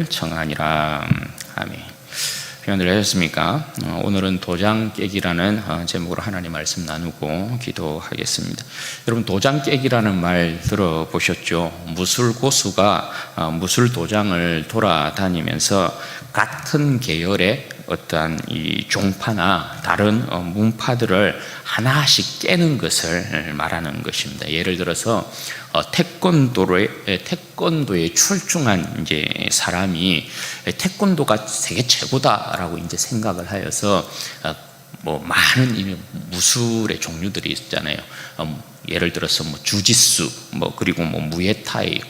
청하니라. 아멘. 평안들 하셨습니까? 오늘은 도장 깨기라는 제목으로 하나님 말씀 나누고 기도하겠습니다. 여러분, 도장 깨기라는 말 들어보셨죠? 무술 고수가 무술 도장을 돌아다니면서 같은 계열의 어떠한 이 종파나 다른 문파들을 하나씩 깨는 것을 말하는 것입니다. 예를 들어서 태권도에 출중한 이제 사람이 태권도가 세계 최고다라고 이제 생각을 하여서 많은 이 무술의 종류들이 있잖아요. 예를 들어서 주짓수, 그리고 무에타이,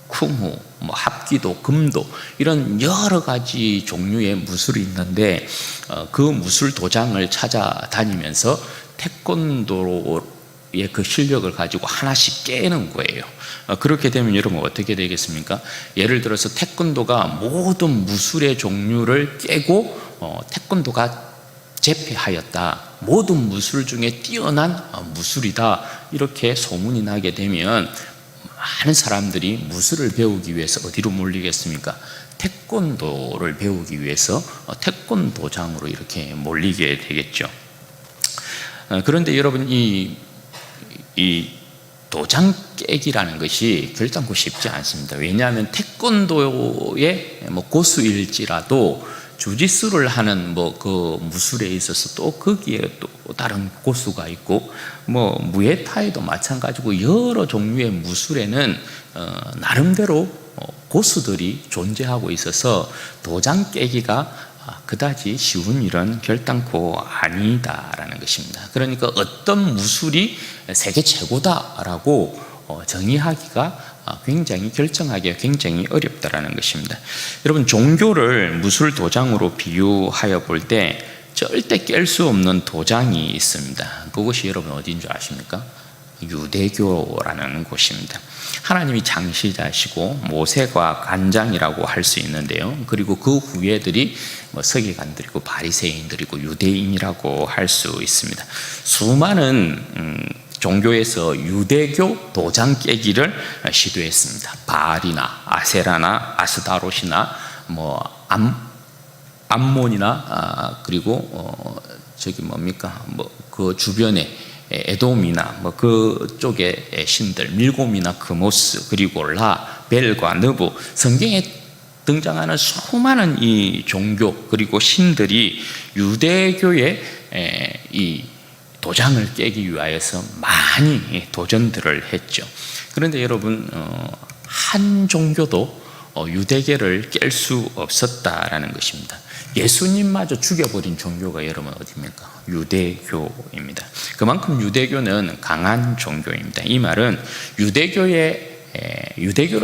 쿵후, 합기도, 금도, 이런 여러 가지 종류의 무술이 있는데 그 무술 도장을 찾아다니면서 태권도의 그 실력을 가지고 하나씩 깨는 거예요. 그렇게 되면 여러분 어떻게 되겠습니까? 예를 들어서 태권도가 모든 무술의 종류를 깨고 태권도가 제패하였다, 모든 무술 중에 뛰어난 무술이다, 이렇게 소문이 나게 되면 많은 사람들이 무술을 배우기 위해서 어디로 몰리겠습니까? 태권도를 배우기 위해서 태권도장으로 이렇게 몰리게 되겠죠. 그런데 여러분, 이 도장 깨기라는 것이 결단코 쉽지 않습니다. 왜냐하면 태권도의 고수일지라도 주짓수를 하는 그 무술에 있어서 또 거기에 또 다른 고수가 있고, 무에타이도 마찬가지고 여러 종류의 무술에는 나름대로 고수들이 존재하고 있어서 도장 깨기가 그다지 쉬운 일은 결단코 아니다라는 것입니다. 그러니까 어떤 무술이 세계 최고다라고 정의하기가 결정하기가 굉장히 어렵다라는 것입니다. 여러분, 종교를 무술 도장으로 비유하여 볼 때 절대 깰 수 없는 도장이 있습니다. 그것이 여러분 어디인 줄 아십니까? 유대교라는 곳입니다. 하나님이 장시자시고 모세가 관장이라고 할 수 있는데요, 그리고 그 후예들이 서기관들이고 바리새인들이고 유대인이라고 할 수 있습니다. 수많은 종교에서 유대교 도장 깨기를 시도했습니다. 바알이나 아세라나 아스다롯이나 암몬이나 그리고 그 주변에 에돔이나 그쪽의 신들, 밀곰이나 크모스, 그리고 라, 벨과 느부, 성경에 등장하는 수많은 이 종교 그리고 신들이 유대교의 이 도장을 깨기 위하여서 많이 도전들을 했죠. 그런데 여러분, 한 종교도 유대교를 깰 수 없었다라는 것입니다. 예수님마저 죽여버린 종교가 여러분 어디입니까? 유대교입니다. 그만큼 유대교는 강한 종교입니다. 이 말은 유대교를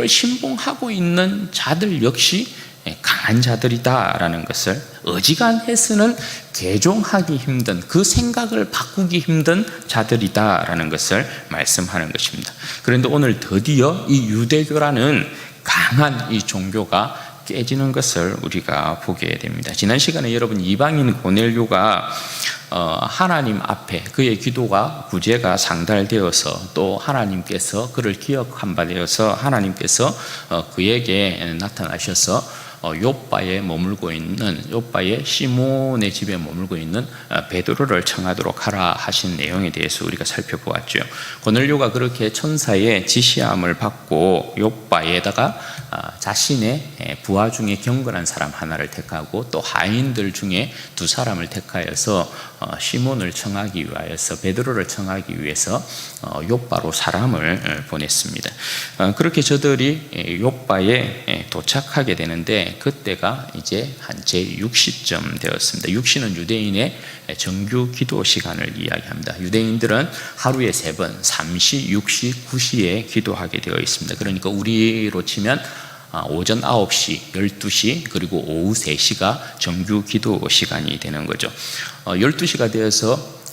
신봉하고 있는 자들 역시 강한 자들이다라는 것을, 어지간해서는 개종하기 힘든, 그 생각을 바꾸기 힘든 자들이다라는 것을 말씀하는 것입니다. 그런데 오늘 드디어 이 유대교라는 강한 이 종교가 깨지는 것을 우리가 보게 됩니다. 지난 시간에 여러분, 이방인 고넬료가 하나님 앞에 그의 기도가 구제가 상달되어서 또 하나님께서 그를 기억한 바 되어서 하나님께서 그에게 나타나셔서 요바의 시몬의 집에 머물고 있는 베드로를 청하도록 하라 하신 내용에 대해서 우리가 살펴보았죠. 고넬료가 그렇게 천사의 지시함을 받고 요바에다가 자신의 부하 중에 경건한 사람 하나를 택하고 또 하인들 중에 2사람을 택하여서 시몬을 청하기 위하여서, 베드로를 청하기 위해서 요바로 사람을 보냈습니다. 그렇게 저들이 요바에 도착하게 되는데 그때가 이제 한 제6시쯤 되었습니다. 6시는 유대인의 정규 기도 시간을 이야기합니다. 유대인들은 하루에 3번 3시, 6시, 9시에 기도하게 되어 있습니다. 그러니까 우리로 치면 오전 9시, 12시, 그리고 오후 3시가 정규 기도 시간이 되는 거죠. 12시가 되어서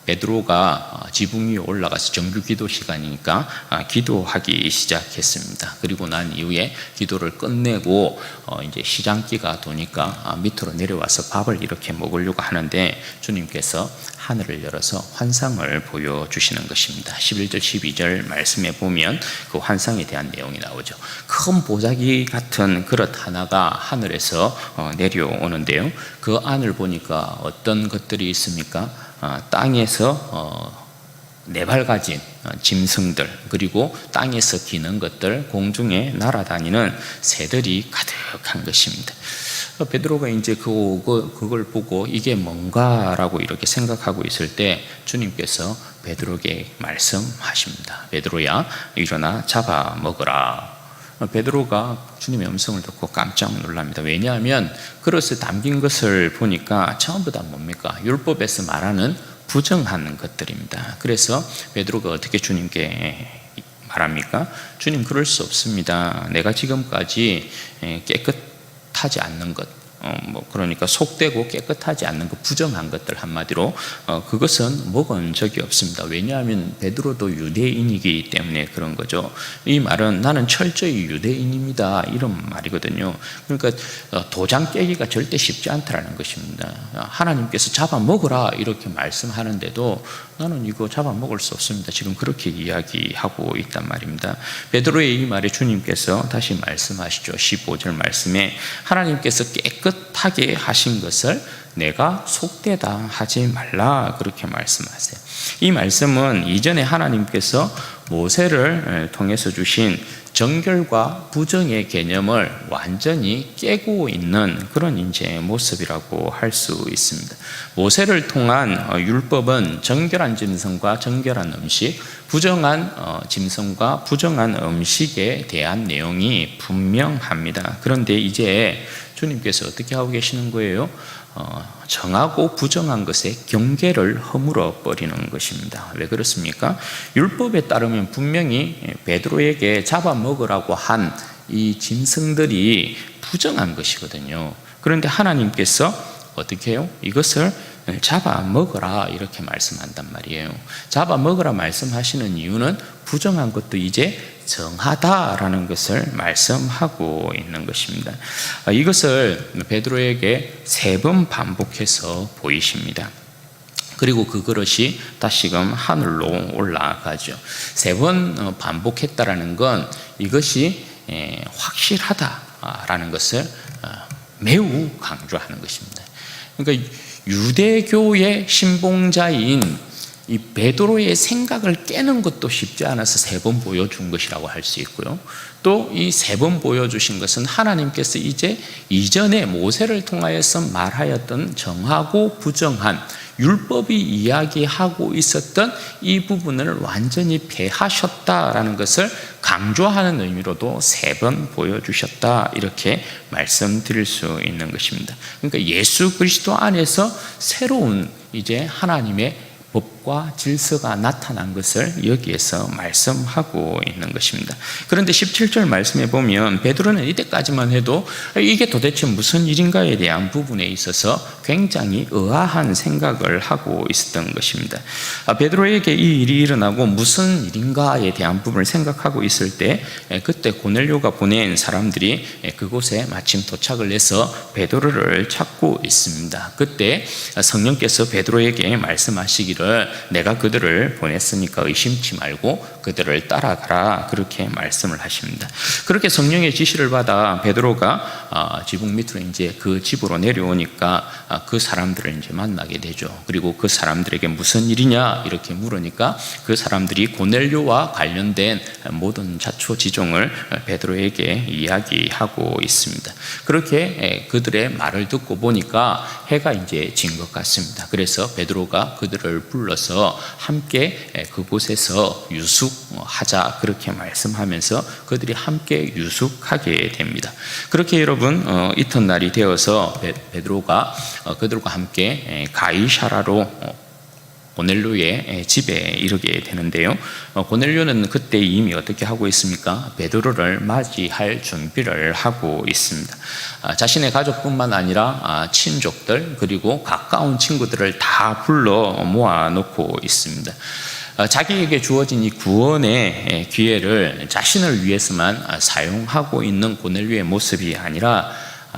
베드로가 지붕 위에 올라가서 정규 기도 시간이니까 기도하기 시작했습니다. 그리고 난 이후에 기도를 끝내고 이제 시장기가 도니까 밑으로 내려와서 밥을 이렇게 먹으려고 하는데 주님께서 하늘을 열어서 환상을 보여주시는 것입니다. 11절 12절 말씀에 보면 그 환상에 대한 내용이 나오죠. 큰 보자기 같은 그릇 하나가 하늘에서 내려오는데요. 그 안을 보니까 어떤 것들이 있습니까? 땅에서 네 발 가진 짐승들, 그리고 땅에서 기는 것들, 공중에 날아다니는 새들이 가득한 것입니다. 베드로가 이제 그걸 보고 이게 뭔가라고 이렇게 생각하고 있을 때 주님께서 베드로에게 말씀하십니다. 베드로야, 일어나 잡아 먹으라. 베드로가 주님의 음성을 듣고 깜짝 놀랍니다. 왜냐하면 그릇에 담긴 것을 보니까 전부 다 뭡니까? 율법에서 말하는 부정하는 것들입니다. 그래서 베드로가 어떻게 주님께 말합니까? 주님, 그럴 수 없습니다. 내가 지금까지 깨끗하지 않는 것, 그러니까 속되고 깨끗하지 않는 것, 부정한 것들, 한마디로 그것은 먹은 적이 없습니다. 왜냐하면 베드로도 유대인이기 때문에 그런 거죠. 이 말은 나는 철저히 유대인입니다, 이런 말이거든요. 그러니까 도장 깨기가 절대 쉽지 않다라는 것입니다. 하나님께서 잡아먹으라 이렇게 말씀하는데도 나는 이거 잡아먹을 수 없습니다, 지금 그렇게 이야기하고 있단 말입니다. 베드로의 이 말에 주님께서 다시 말씀하시죠. 15절 말씀에 하나님께서 깨끗하게 하신 것을 내가 속되다 하지 말라, 그렇게 말씀하세요. 이 말씀은 이전에 하나님께서 모세를 통해서 주신 정결과 부정의 개념을 완전히 깨고 있는 그런 이제 모습이라고 할 수 있습니다. 모세를 통한 율법은 정결한 짐승과 정결한 음식, 부정한 짐승과 부정한 음식에 대한 내용이 분명합니다. 그런데 이제 주님께서 어떻게 하고 계시는 거예요? 정하고 부정한 것에 경계를 허물어 버리는 것입니다. 왜 그렇습니까? 율법에 따르면 분명히 베드로에게 잡아먹으라고 한 이 짐승들이 부정한 것이거든요. 그런데 하나님께서 어떻게 해요? 이것을 잡아먹으라 이렇게 말씀한단 말이에요. 잡아먹으라 말씀하시는 이유는 부정한 것도 이제 정하다라는 것을 말씀하고 있는 것입니다. 이것을 베드로에게 3번 반복해서 보이십니다. 그리고 그 그릇이 다시금 하늘로 올라가죠. 3번 반복했다라는 건 이것이 확실하다라는 것을 매우 강조하는 것입니다. 그러니까 유대교의 신봉자인 이 베드로의 생각을 깨는 것도 쉽지 않아서 3번 보여준 것이라고 할 수 있고요. 또 이 3번 보여주신 것은 하나님께서 이제 이전에 모세를 통하여서 말하였던 정하고 부정한 율법이 이야기하고 있었던 이 부분을 완전히 폐하셨다라는 것을 강조하는 의미로도 3번 보여주셨다, 이렇게 말씀드릴 수 있는 것입니다. 그러니까 예수 그리스도 안에서 새로운 이제 하나님의 법과 질서가 나타난 것을 여기에서 말씀하고 있는 것입니다. 그런데 17절 말씀에 보면 베드로는 이때까지만 해도 이게 도대체 무슨 일인가에 대한 부분에 있어서 굉장히 의아한 생각을 하고 있었던 것입니다. 베드로에게 이 일이 일어나고 무슨 일인가에 대한 부분을 생각하고 있을 때 그때 고넬료가 보낸 사람들이 그곳에 마침 도착을 해서 베드로를 찾고 있습니다. 그때 성령께서 베드로에게 말씀하시기를 내가 그들을 보냈으니까 의심치 말고 그들을 따라가라, 그렇게 말씀을 하십니다. 그렇게 성령의 지시를 받아 베드로가 지붕 밑으로 이제 그 집으로 내려오니까 그 사람들을 이제 만나게 되죠. 그리고 그 사람들에게 무슨 일이냐 이렇게 물으니까 그 사람들이 고넬료와 관련된 모든 자초지종을 베드로에게 이야기하고 있습니다. 그렇게 그들의 말을 듣고 보니까 해가 이제 진 것 같습니다. 그래서 베드로가 그들을 불러서 함께 그곳에서 유숙하자, 그렇게 말씀하면서 그들이 함께 유숙하게 됩니다. 그렇게 여러분 이튿날이 되어서 베드로가 그들과 함께 가이사라로 고넬료의 집에 이르게 되는데요. 고넬료는 그때 이미 어떻게 하고 있습니까? 베드로를 맞이할 준비를 하고 있습니다. 자신의 가족뿐만 아니라 친족들 그리고 가까운 친구들을 다 불러 모아놓고 있습니다. 자기에게 주어진 이 구원의 기회를 자신을 위해서만 사용하고 있는 고넬료의 모습이 아니라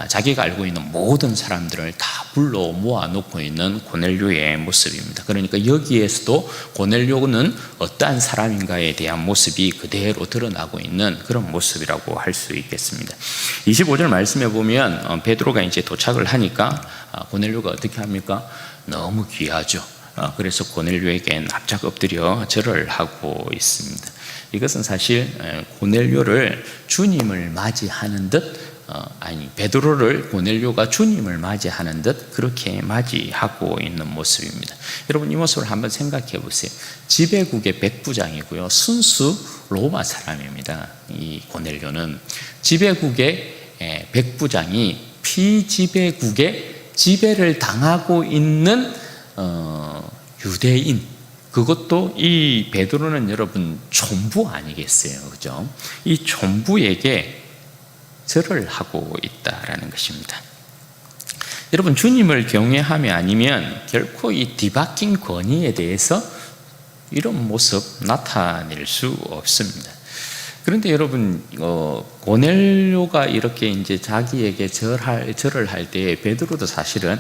자기가 알고 있는 모든 사람들을 다 불러 모아놓고 있는 고넬료의 모습입니다. 그러니까 여기에서도 고넬료는 어떠한 사람인가에 대한 모습이 그대로 드러나고 있는 그런 모습이라고 할 수 있겠습니다. 25절 말씀해 보면 베드로가 이제 도착을 하니까 고넬료가 어떻게 합니까? 너무 귀하죠. 그래서 고넬료에게 납작 엎드려 절을 하고 있습니다. 이것은 사실 고넬료를 주님을 맞이하는 듯, 베드로를 고넬료가 주님을 맞이하는 듯 그렇게 맞이하고 있는 모습입니다. 여러분, 이 모습을 한번 생각해 보세요. 지배국의 백부장이고요, 순수 로마 사람입니다. 이 고넬료는 지배국의 백부장이 피지배국의 지배를 당하고 있는 유대인, 그것도 이 베드로는 여러분 촌부 아니겠어요, 그죠? 이 촌부에게 절을 하고 있다라는 것입니다. 여러분, 주님을 경외함이 아니면 결코 이 뒤바뀐 권위에 대해서 이런 모습 나타낼 수 없습니다. 그런데 여러분, 고넬료가 이렇게 이제 자기에게 절을 할 때 베드로도 사실은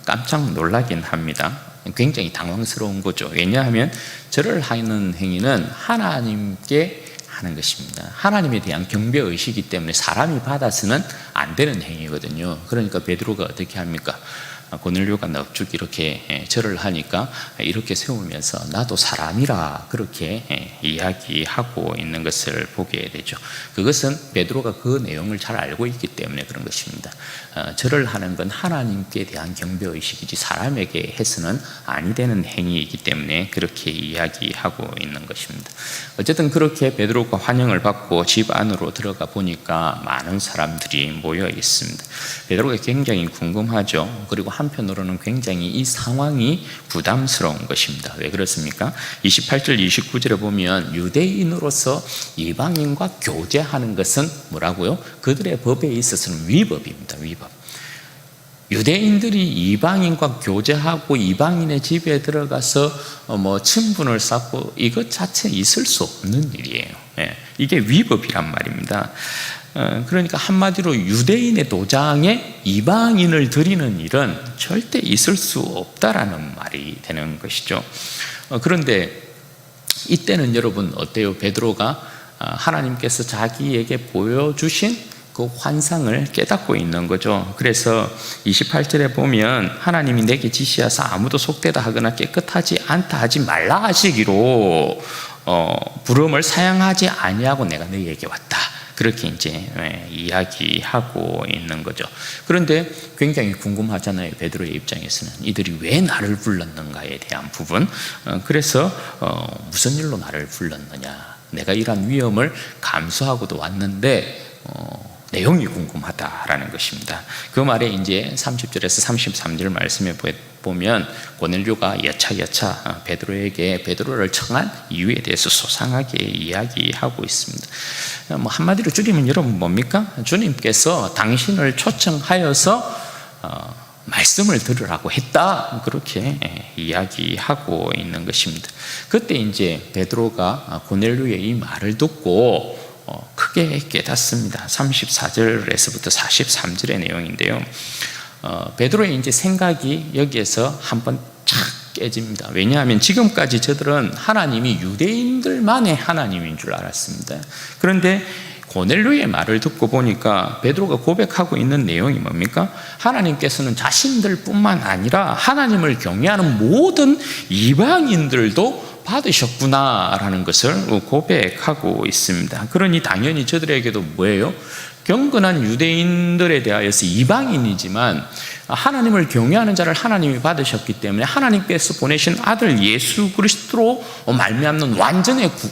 깜짝 놀라긴 합니다. 굉장히 당황스러운 거죠. 왜냐하면 절을 하는 행위는 하나님께 하는 것입니다. 하나님에 대한 경배의식이기 때문에 사람이 받아서는 안 되는 행위거든요. 그러니까 베드로가 어떻게 합니까? 고넬료가 넙죽 이렇게 절을 하니까 이렇게 세우면서 나도 사람이라 그렇게 이야기하고 있는 것을 보게 되죠. 그것은 베드로가 그 내용을 잘 알고 있기 때문에 그런 것입니다. 절을 하는 건 하나님께 대한 경배의식이지 사람에게 해서는 아니 되는 행위이기 때문에 그렇게 이야기하고 있는 것입니다. 어쨌든 그렇게 베드로가 환영을 받고 집 안으로 들어가 보니까 많은 사람들이 모여 있습니다. 베드로가 굉장히 궁금하죠. 그리고 한편으로는 굉장히 이 상황이 부담스러운 것입니다. 왜 그렇습니까? 28절 29절에 보면 유대인으로서 이방인과 교제하는 것은 뭐라고요? 그들의 법에 있어서는 위법입니다. 위법. 유대인들이 이방인과 교제하고 이방인의 집에 들어가서 친분을 쌓고 이것 자체 있을 수 없는 일이에요. 이게 위법이란 말입니다. 그러니까 한마디로 유대인의 도장에 이방인을 드리는 일은 절대 있을 수 없다라는 말이 되는 것이죠. 그런데 이때는 여러분 어때요? 베드로가 하나님께서 자기에게 보여주신 그 환상을 깨닫고 있는 거죠. 그래서 28절에 보면 하나님이 내게 지시하사 아무도 속되다 하거나 깨끗하지 않다 하지 말라 하시기로 부름을 사양하지 아니하고 내가 너희에게 왔다. 그렇게 이제 이야기하고 있는 거죠. 그런데 굉장히 궁금하잖아요. 베드로의 입장에서는 이들이 왜 나를 불렀는가에 대한 부분. 그래서 무슨 일로 나를 불렀느냐. 내가 이러한 위험을 감수하고도 왔는데 내용이 궁금하다라는 것입니다. 그 말에 이제 30절에서 33절 말씀에 보면 고넬료가 여차여차 베드로를 청한 이유에 대해서 소상하게 이야기하고 있습니다. 한마디로 줄이면 여러분 뭡니까? 주님께서 당신을 초청하여서 말씀을 들으라고 했다. 그렇게 이야기하고 있는 것입니다. 그때 이제 베드로가 고넬료의 이 말을 듣고 크게 깨닫습니다. 34절에서부터 43절의 내용인데요. 베드로의 이제 생각이 여기에서 한번 착 깨집니다. 왜냐하면 지금까지 저들은 하나님이 유대인들만의 하나님인 줄 알았습니다. 그런데 고넬료의 말을 듣고 보니까 베드로가 고백하고 있는 내용이 뭡니까? 하나님께서는 자신들뿐만 아니라 하나님을 경외하는 모든 이방인들도 받으셨구나라는 것을 고백하고 있습니다. 그러니 당연히 저들에게도 뭐예요? 경건한 유대인들에 대하여서 이방인이지만 하나님을 경외하는 자를 하나님이 받으셨기 때문에 하나님께서 보내신 아들 예수 그리스도로 말미암는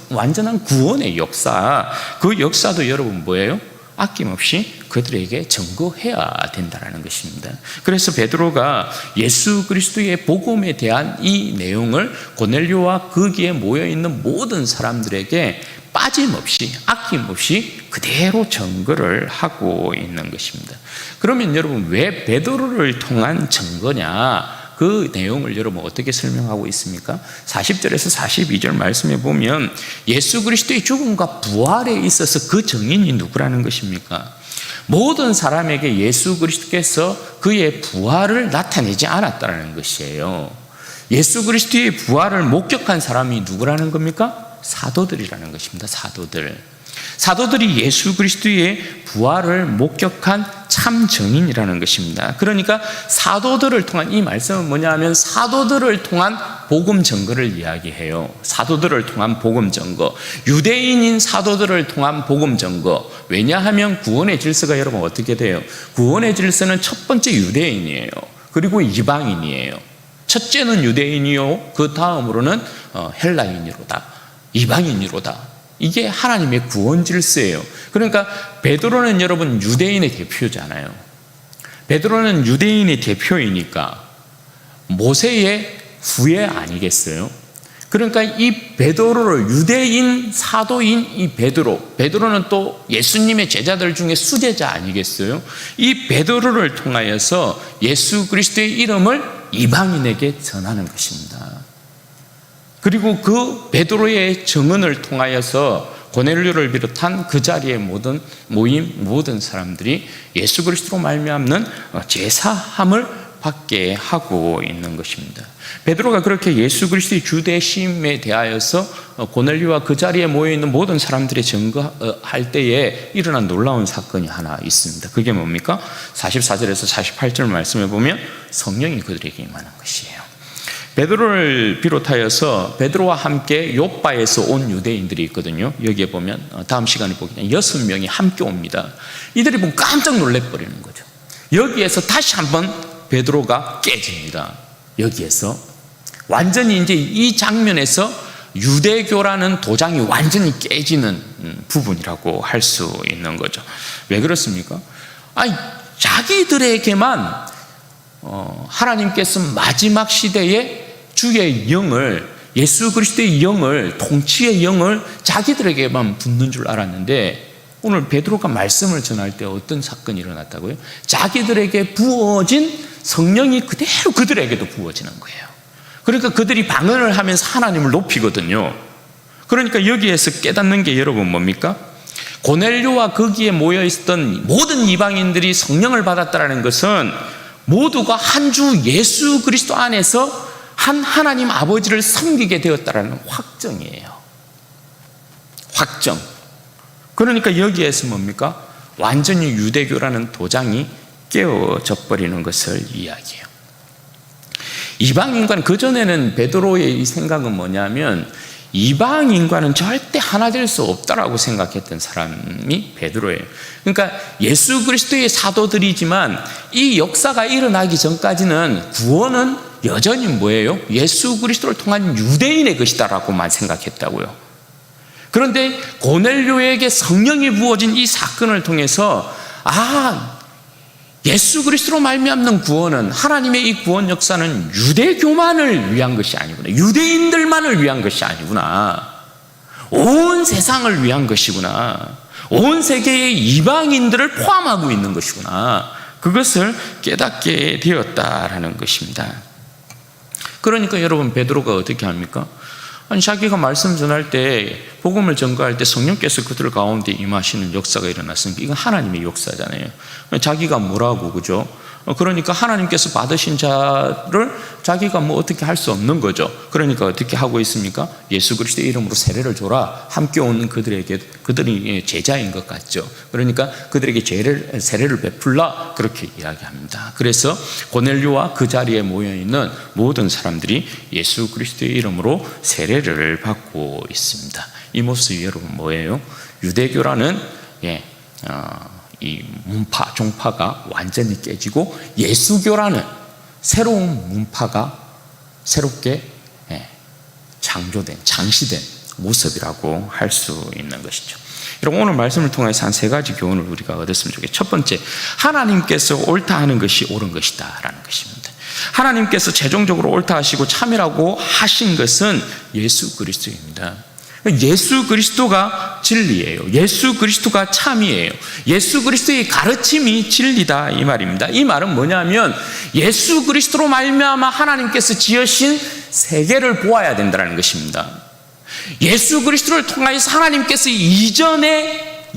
완전한 구원의 역사, 그 역사도 여러분 뭐예요? 아낌없이 그들에게 증거해야 된다는 것입니다. 그래서 베드로가 예수 그리스도의 복음에 대한 이 내용을 고넬료와 거기에 모여있는 모든 사람들에게 빠짐없이 아낌없이 그대로 증거를 하고 있는 것입니다. 그러면 여러분 왜 베드로를 통한 증거냐? 그 내용을 여러분 어떻게 설명하고 있습니까? 40절에서 42절 말씀에 보면 예수 그리스도의 죽음과 부활에 있어서 그 증인이 누구라는 것입니까? 모든 사람에게 예수 그리스도께서 그의 부활을 나타내지 않았다는 것이에요. 예수 그리스도의 부활을 목격한 사람이 누구라는 겁니까? 사도들이라는 것입니다. 사도들이 예수 그리스도의 부활을 목격한 참 증인이라는 것입니다. 그러니까 사도들을 통한, 이 말씀은 뭐냐 하면 사도들을 통한 복음 증거를 이야기해요. 사도들을 통한 복음 증거, 유대인인 사도들을 통한 복음 증거. 왜냐하면 구원의 질서가 여러분 어떻게 돼요? 구원의 질서는 첫 번째 유대인이에요. 그리고 이방인이에요. 첫째는 유대인이요, 그 다음으로는 헬라인이로다, 이방인이로다. 이게 하나님의 구원 질서예요. 그러니까 베드로는 여러분 유대인의 대표잖아요. 베드로는 유대인의 대표이니까 모세의 후예 아니겠어요? 그러니까 이 베드로를, 유대인 사도인 이 베드로는 또 예수님의 제자들 중에 수제자 아니겠어요? 이 베드로를 통하여서 예수 그리스도의 이름을 이방인에게 전하는 것입니다. 그리고 그 베드로의 증언을 통하여서 고넬료를 비롯한 그 자리에 모인 모든 사람들이 예수 그리스도로 말미암는 제사함을 받게 하고 있는 것입니다. 베드로가 그렇게 예수 그리스도의 주되심에 대하여서 고넬료와 그 자리에 모여 있는 모든 사람들이 증거할 때에 일어난 놀라운 사건이 하나 있습니다. 그게 뭡니까? 44절에서 48절 말씀에 보면 성령이 그들에게 임하는 것이에요. 베드로를 비롯하여서 베드로와 함께 욥바에서 온 유대인들이 있거든요. 여기에 보면 다음 시간에 보기는 6명이 함께 옵니다. 이들이 보면 깜짝 놀래버리는 거죠. 여기에서 다시 한번 베드로가 깨집니다. 여기에서 완전히 이제 이 장면에서 유대교라는 도장이 완전히 깨지는 부분이라고 할 수 있는 거죠. 왜 그렇습니까? 아니, 자기들에게만 하나님께서 마지막 시대에 주의 영을, 예수 그리스도의 영을, 통치의 영을 자기들에게만 붓는 줄 알았는데 오늘 베드로가 말씀을 전할 때 어떤 사건이 일어났다고요? 자기들에게 부어진 성령이 그대로 그들에게도 부어지는 거예요. 그러니까 그들이 방언을 하면서 하나님을 높이거든요. 그러니까 여기에서 깨닫는 게 여러분 뭡니까? 고넬료와 거기에 모여 있었던 모든 이방인들이 성령을 받았다는 것은 모두가 한 주 예수 그리스도 안에서 한 하나님 아버지를 섬기게 되었다는 확정이에요. 확정. 그러니까 여기에서 뭡니까? 완전히 유대교라는 도장이 깨어져 버리는 것을 이야기해요. 이방인과는, 그전에는 베드로의 이 생각은 뭐냐면 이방인과는 절대 하나 될 수 없다라고 생각했던 사람이 베드로예요. 그러니까 예수 그리스도의 사도들이지만 이 역사가 일어나기 전까지는 구원은 여전히 뭐예요? 예수 그리스도를 통한 유대인의 것이다라고만 생각했다고요. 그런데 고넬료에게 성령이 부어진 이 사건을 통해서 예수 그리스도로 말미암는 구원은, 하나님의 이 구원 역사는 유대교만을 위한 것이 아니구나, 유대인들만을 위한 것이 아니구나, 온 세상을 위한 것이구나, 온 세계의 이방인들을 포함하고 있는 것이구나, 그것을 깨닫게 되었다라는 것입니다. 그러니까 여러분 베드로가 어떻게 합니까? 아니, 자기가 말씀 전할 때, 복음을 전가할 때 성령께서 그들 가운데 임하시는 역사가 일어났으니까 이건 하나님의 역사잖아요. 자기가 뭐라고, 그죠? 그러니까 하나님께서 받으신 자를 자기가 뭐 어떻게 할 수 없는 거죠. 그러니까 어떻게 하고 있습니까? 예수 그리스도의 이름으로 세례를 줘라. 함께 온 그들에게, 그들이 제자인 것 같죠. 그러니까 그들에게 세례를 베풀라, 그렇게 이야기합니다. 그래서 고넬료와 그 자리에 모여있는 모든 사람들이 예수 그리스도의 이름으로 세례를 받고 있습니다. 이 모습이 여러분 뭐예요? 유대교라는 이 문파, 종파가 완전히 깨지고 예수교라는 새로운 문파가 새롭게 장시된 모습이라고 할 수 있는 것이죠. 여러분, 오늘 말씀을 통해서 한 3가지 교훈을 우리가 얻었으면 좋겠어요. 첫 번째, 하나님께서 옳다 하는 것이 옳은 것이다 라는 것입니다. 하나님께서 최종적으로 옳다 하시고 참이라고 하신 것은 예수 그리스도입니다. 예수 그리스도가 진리예요. 예수 그리스도가 참이에요. 예수 그리스도의 가르침이 진리다 이 말입니다. 이 말은 뭐냐면 예수 그리스도로 말미암아 하나님께서 지으신 세계를 보아야 된다는 것입니다. 예수 그리스도를 통하여서 하나님께서 이전에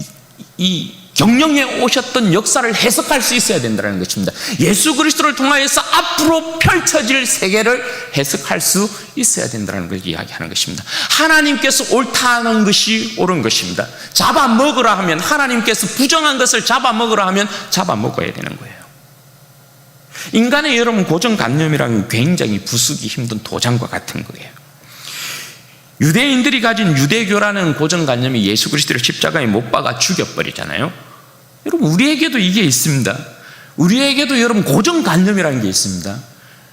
이 경영해 오셨던 역사를 해석할 수 있어야 된다는 것입니다. 예수 그리스도를 통하여서 앞으로 펼쳐질 세계를 해석할 수 있어야 된다는 걸 이야기하는 것입니다. 하나님께서 옳다는 것이 옳은 것입니다. 잡아먹으라 하면, 하나님께서 부정한 것을 잡아먹으라 하면 잡아먹어야 되는 거예요. 인간의 여러분 고정관념이란 굉장히 부수기 힘든 도장과 같은 거예요. 유대인들이 가진 유대교라는 고정관념이 예수 그리스도를 십자가에 못 박아 죽여버리잖아요. 여러분 우리에게도 이게 있습니다. 우리에게도 여러분 고정관념이라는 게 있습니다.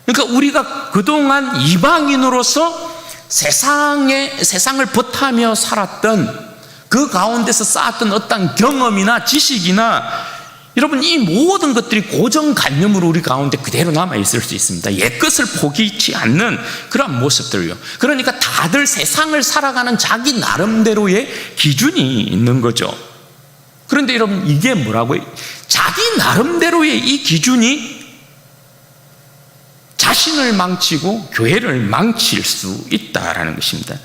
그러니까 우리가 그동안 이방인으로서 세상을 버타며 살았던 그 가운데서 쌓았던 어떤 경험이나 지식이나 여러분 이 모든 것들이 고정관념으로 우리 가운데 그대로 남아있을 수 있습니다. 옛것을 포기치 않는 그런 모습들요. 그러니까 다들 세상을 살아가는 자기 나름대로의 기준이 있는 거죠. 그런데 여러분 이게 뭐라고요? 자기 나름대로의 이 기준이 자신을 망치고 교회를 망칠 수 있다라는 것입니다.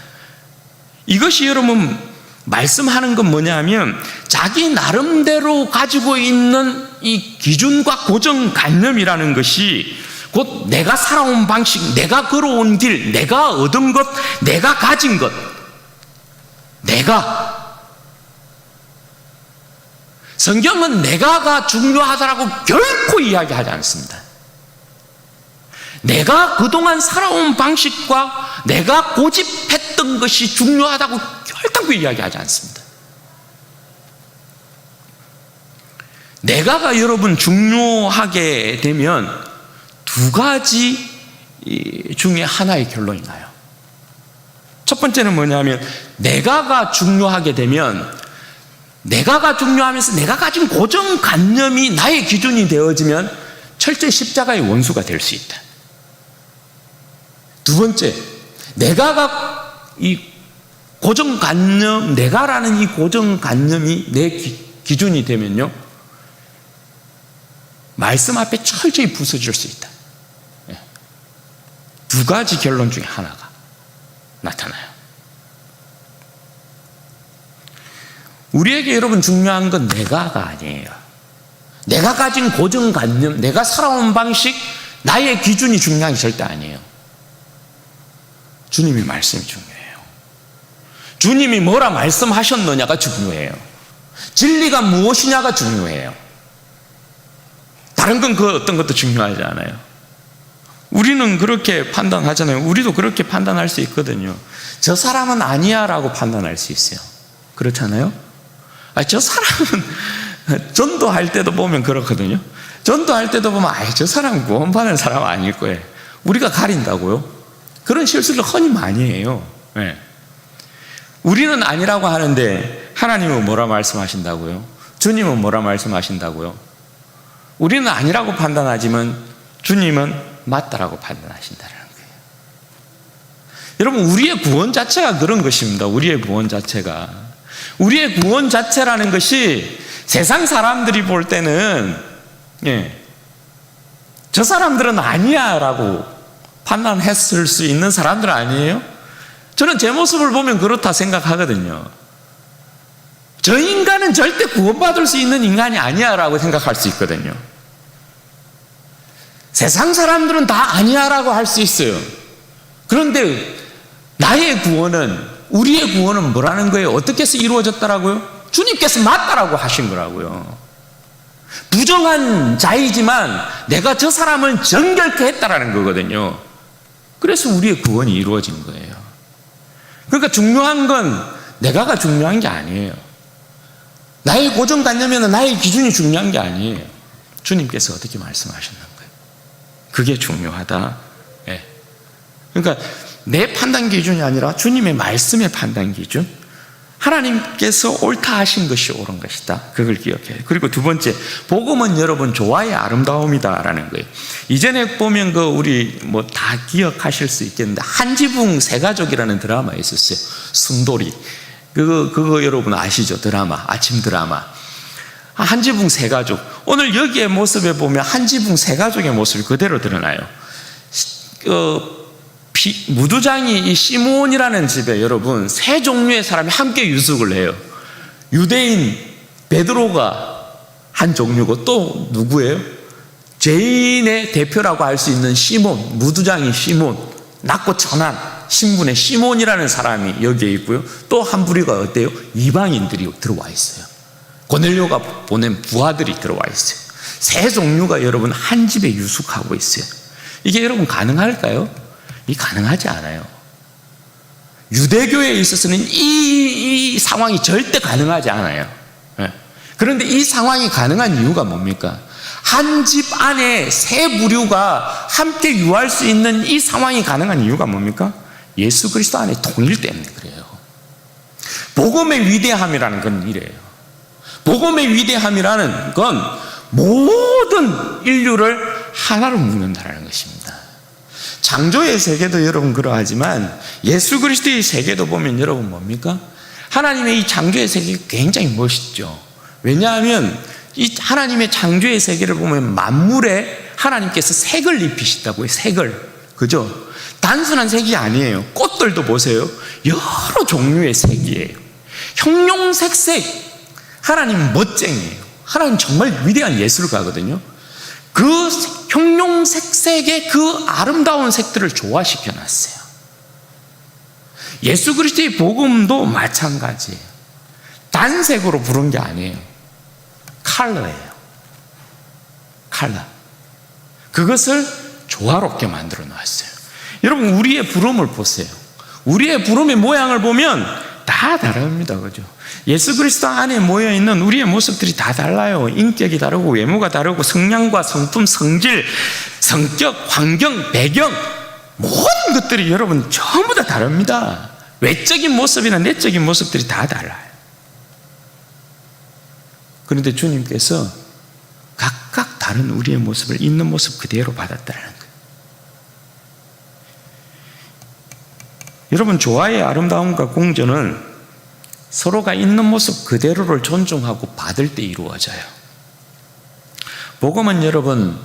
이것이 여러분 말씀하는 건 뭐냐면 자기 나름대로 가지고 있는 이 기준과 고정관념이라는 것이 곧 내가 살아온 방식, 내가 걸어온 길, 내가 얻은 것, 내가 가진 것, 내가. 성경은 내가가 중요하다라고 결코 이야기하지 않습니다. 내가 그동안 살아온 방식과 내가 고집했던 것이 중요하다고 결단코 이야기하지 않습니다. 내가가 여러분 중요하게 되면 두 가지 중에 하나의 결론이 나요. 첫 번째는 뭐냐면 내가가 중요하게 되면 내가가 중요하면서 내가 가진 고정관념이 나의 기준이 되어지면 철저히 십자가의 원수가 될 수 있다. 두 번째, 내가가 이 고정관념, 내가라는 이 고정관념이 내 기준이 되면요, 말씀 앞에 철저히 부서질 수 있다. 두 가지 결론 중에 하나가 나타나요. 우리에게 여러분 중요한 건 내가가 아니에요. 내가 가진 고정관념, 내가 살아온 방식, 나의 기준이 중요한 게 절대 아니에요. 주님의 말씀이 중요해요. 주님이 뭐라 말씀하셨느냐가 중요해요. 진리가 무엇이냐가 중요해요. 다른 건 그 어떤 것도 중요하지 않아요. 우리는 그렇게 판단하잖아요. 우리도 그렇게 판단할 수 있거든요. 저 사람은 아니야 라고 판단할 수 있어요. 그렇잖아요. 저 사람은 전도할 때도 보면 그렇거든요. 전도할 때도 보면 저 사람은 구원받는 사람 아닐 거예요. 우리가 가린다고요? 그런 실수를 흔히 많이 해요. 네. 우리는 아니라고 하는데 하나님은 뭐라 말씀하신다고요? 주님은 뭐라 말씀하신다고요? 우리는 아니라고 판단하지만 주님은 맞다라고 판단하신다는 거예요. 여러분 우리의 구원 자체가 그런 것입니다. 우리의 구원 자체가. 우리의 구원 자체라는 것이 세상 사람들이 볼 때는 저 사람들은 아니야 라고 판단했을 수 있는 사람들 아니에요? 저는 제 모습을 보면 그렇다 생각하거든요. 저 인간은 절대 구원받을 수 있는 인간이 아니야 라고 생각할 수 있거든요. 세상 사람들은 다 아니야 라고 할 수 있어요. 그런데 나의 구원은, 우리의 구원은 뭐라는 거예요? 어떻게 해서 이루어졌다라고요? 주님께서 맞다라고 하신 거라고요. 부정한 자이지만 내가 저 사람을 정결케 했다라는 거거든요. 그래서 우리의 구원이 이루어진 거예요. 그러니까 중요한 건 내가가 중요한 게 아니에요. 나의 고정관념이나 나의 기준이 중요한 게 아니에요. 주님께서 어떻게 말씀하셨는 거예요. 그게 중요하다. 그러니까 내 판단 기준이 아니라 주님의 말씀의 판단 기준, 하나님께서 옳다 하신 것이 옳은 것이다. 그걸 기억해요. 그리고 두 번째, 복음은 여러분 조화의 아름다움이다라는 거예요. 이전에 보면 우리 다 기억하실 수 있겠는데 한지붕 세 가족이라는 드라마 있었어요. 순돌이. 그거 여러분 아시죠? 드라마, 아침 드라마. 한지붕 세 가족. 오늘 여기의 모습에 보면 한지붕 세 가족의 모습이 그대로 드러나요. 무두장이 이 시몬이라는 집에 여러분 세 종류의 사람이 함께 유숙을 해요. 유대인 베드로가 한 종류고 또 누구예요? 죄인의 대표라고 할 수 있는 시몬, 무두장이 시몬, 낮고 천한 신분의 시몬이라는 사람이 여기에 있고요. 또 한 부류가 어때요? 이방인들이 들어와 있어요. 고넬료가 보낸 부하들이 들어와 있어요. 세 종류가 여러분 한 집에 유숙하고 있어요. 이게 여러분 가능할까요? 이 가능하지 않아요. 유대교에 있어서는 이 상황이 절대 가능하지 않아요. 그런데 이 상황이 가능한 이유가 뭡니까? 한 집 안에 세 부류가 함께 유할 수 있는 이 상황이 가능한 이유가 뭡니까? 예수 그리스도 안에 통일 때문에 그래요. 복음의 위대함이라는 건 이래요. 복음의 위대함이라는 건 모든 인류를 하나로 묶는다는 것입니다. 창조의 세계도 여러분 그러하지만 예수 그리스도의 세계도 보면 여러분 뭡니까? 하나님의 이 창조의 세계가 굉장히 멋있죠. 왜냐하면 이 하나님의 창조의 세계를 보면 만물에 하나님께서 색을 입히시다고요. 색을. 그죠? 단순한 색이 아니에요. 꽃들도 보세요. 여러 종류의 색이에요. 형용색색. 하나님은 멋쟁이에요. 하나님 정말 위대한 예술가거든요. 그 형용색색의 그 아름다운 색들을 조화시켜 놨어요. 예수 그리스도의 복음도 마찬가지예요. 단색으로 부른 게 아니에요. 컬러예요. 컬러. 그것을 조화롭게 만들어 놨어요. 여러분 우리의 부름을 보세요. 우리의 부름의 모양을 보면 다 다릅니다. 그죠? 예수 그리스도 안에 모여있는 우리의 모습들이 다 달라요. 인격이 다르고 외모가 다르고 성량과 성품, 성질, 성격, 환경, 배경 모든 것들이 여러분 전부 다 다릅니다. 외적인 모습이나 내적인 모습들이 다 달라요. 그런데 주님께서 각각 다른 우리의 모습을 있는 모습 그대로 받았다는 거예요. 여러분 조화의 아름다움과 공존은 서로가 있는 모습 그대로를 존중하고 받을 때 이루어져요. 복음은 여러분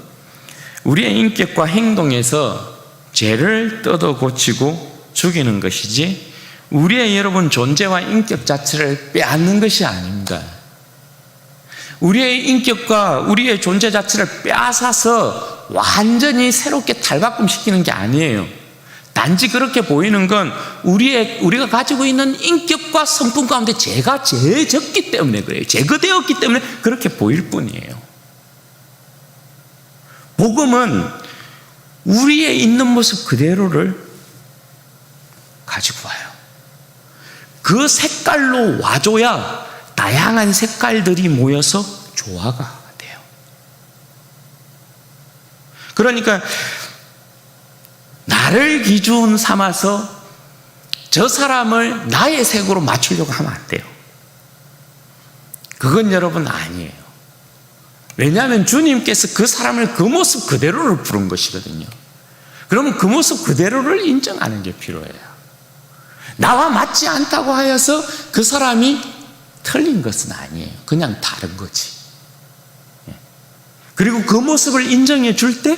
우리의 인격과 행동에서 죄를 뜯어 고치고 죽이는 것이지 우리의 여러분 존재와 인격 자체를 빼앗는 것이 아닙니다. 우리의 인격과 우리의 존재 자체를 빼앗아서 완전히 새롭게 탈바꿈시키는 게 아니에요. 단지 그렇게 보이는 건 우리가 가지고 있는 인격과 성품 가운데 죄가 제일 적기 때문에 그래요. 제거되었기 때문에 그렇게 보일 뿐이에요. 복음은 우리의 있는 모습 그대로를 가지고 와요. 그 색깔로 와줘야 다양한 색깔들이 모여서 조화가 돼요. 그러니까 나를 기준 삼아서 저 사람을 나의 색으로 맞추려고 하면 안 돼요. 그건 여러분 아니에요. 왜냐하면 주님께서 그 사람을 그 모습 그대로를 부른 것이거든요. 그러면 그 모습 그대로를 인정하는 게 필요해요. 나와 맞지 않다고 하여서 그 사람이 틀린 것은 아니에요. 그냥 다른 거지. 그리고 그 모습을 인정해 줄 때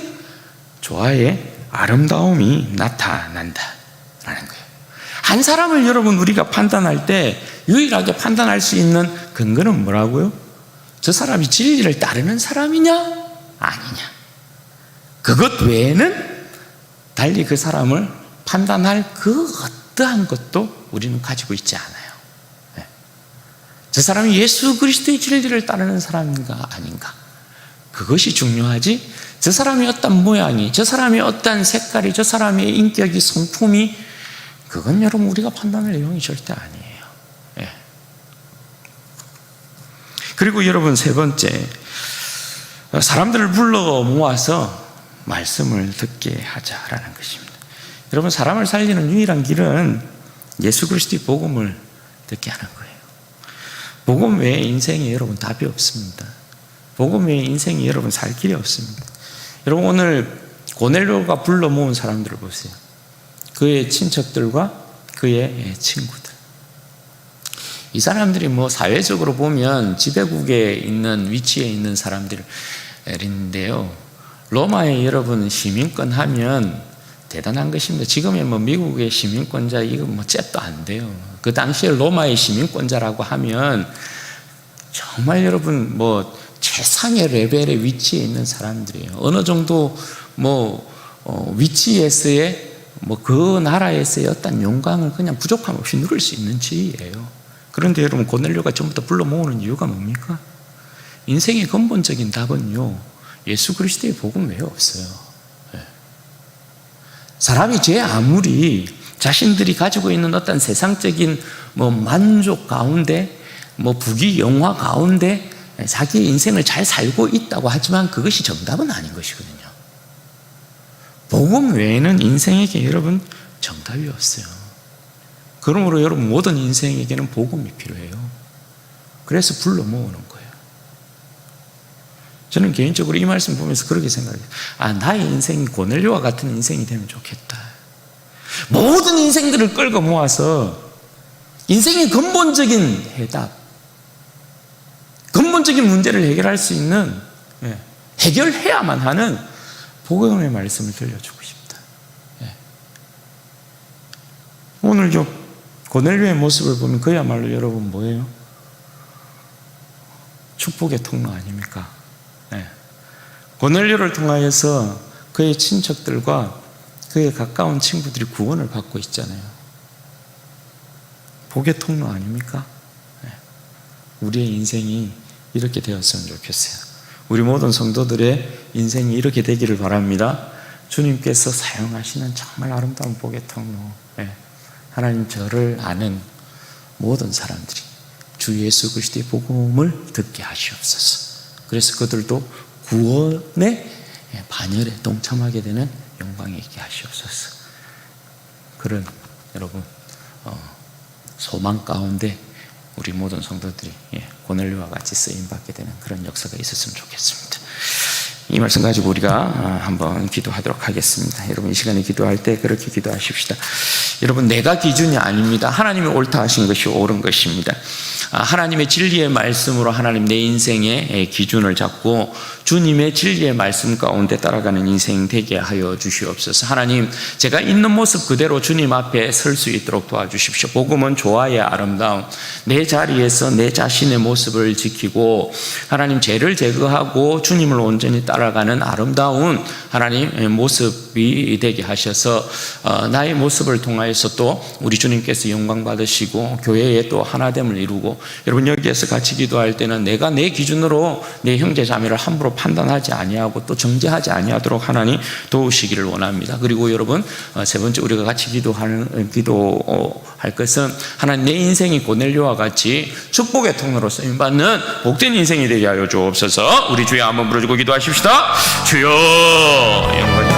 조화의 아름다움이 나타난다라는 거예요. 한 사람을 여러분 우리가 판단할 때 유일하게 판단할 수 있는 근거는 뭐라고요? 저 사람이 진리를 따르는 사람이냐 아니냐. 그것 외에는 달리 그 사람을 판단할 그 어떠한 것도 우리는 가지고 있지 않아요. 저 사람이 예수 그리스도의 진리를 따르는 사람인가 아닌가, 그것이 중요하지 저 사람이 어떤 모양이, 저 사람이 어떤 색깔이, 저 사람의 인격이, 성품이, 그건 여러분 우리가 판단할 내용이 절대 아니에요. 그리고 여러분 세 번째, 사람들을 불러 모아서 말씀을 듣게 하자라는 것입니다. 여러분 사람을 살리는 유일한 길은 예수 그리스도의 복음을 듣게 하는 거예요. 복음 외에 인생에 여러분 답이 없습니다. 복음 외에 인생에 여러분 살 길이 없습니다. 여러분 오늘 고넬료가 불러 모은 사람들을 보세요. 그의 친척들과 그의 친구들. 이 사람들이 뭐 사회적으로 보면 지배국에 있는 위치에 있는 사람들인데요. 로마에 여러분 시민권 하면 대단한 것입니다. 지금의 뭐 미국의 시민권자 이거 뭐 잽도 안 돼요. 그 당시에 로마의 시민권자라고 하면 정말 여러분 뭐 최상의 레벨의 위치에 있는 사람들이에요. 어느 정도 뭐 위치에서의 뭐 그 나라에서의 어떤 영광을 그냥 부족함 없이 누릴 수 있는 지위예요. 그런데 여러분 고넬료가 전부 다 불러 모으는 이유가 뭡니까? 인생의 근본적인 답은요, 예수 그리스도의 복음 외에 없어요. 사람이 제 아무리 자신들이 가지고 있는 어떤 세상적인 뭐 만족 가운데 뭐 부귀 영화 가운데 자기의 인생을 잘 살고 있다고 하지만 그것이 정답은 아닌 것이거든요. 복음 외에는 인생에게 여러분 정답이 없어요. 그러므로 여러분 모든 인생에게는 복음이 필요해요. 그래서 불러 모으는 거예요. 저는 개인적으로 이 말씀 보면서 그렇게 생각해요. 나의 인생이 고넬료와 같은 인생이 되면 좋겠다. 모든 인생들을 끌고 모아서 인생의 근본적인 해답, 근본적인 문제를 해결할 수 있는, 해결해야만 하는 복음의 말씀을 들려주고 싶다. 오늘 고넬료의 모습을 보면 그야말로 여러분 뭐예요? 축복의 통로 아닙니까? 고넬료를 통하여서 그의 친척들과 그의 가까운 친구들이 구원을 받고 있잖아요. 복의 통로 아닙니까? 우리의 인생이 이렇게 되었으면 좋겠어요. 우리 모든 성도들의 인생이 이렇게 되기를 바랍니다. 주님께서 사용하시는 정말 아름다운 복의 통로, 하나님 저를 아는 모든 사람들이 주 예수 그리스도의 복음을 듣게 하시옵소서. 그래서 그들도 구원의 반열에 동참하게 되는 영광이 있게 하시옵소서. 그런 여러분 소망 가운데 우리 모든 성도들이 고넬료와 같이 쓰임받게 되는 그런 역사가 있었으면 좋겠습니다. 이 말씀 가지고 우리가 한번 기도하도록 하겠습니다. 여러분 이 시간에 기도할 때 그렇게 기도하십시다. 여러분 내가 기준이 아닙니다. 하나님이 옳다 하신 것이 옳은 것입니다. 하나님의 진리의 말씀으로 하나님 내 인생의 기준을 잡고 주님의 진리의 말씀 가운데 따라가는 인생 되게 하여 주시옵소서. 하나님 제가 있는 모습 그대로 주님 앞에 설 수 있도록 도와주십시오. 복음은 조화의 아름다움, 내 자리에서 내 자신의 모습을 지키고 하나님 죄를 제거하고 주님을 온전히 따라가는 아름다운 하나님의 모습이 되게 하셔서 나의 모습을 통하여서 또 우리 주님께서 영광 받으시고 교회에 또 하나됨을 이루고, 여러분 여기에서 같이 기도할 때는 내가 내 기준으로 내 형제 자매를 함부로 판단하지 아니하고 또 정죄하지 아니하도록 하나님 도우시기를 원합니다. 그리고 여러분 세 번째 우리가 같이 기도할 것은 하나님 내 인생이 고넬료와 같이 축복의 통로로 쓰임받는 복된 인생이 되게 하여 주옵소서. 우리 주여 한번 부르짖고 기도하십시다. 주여 영광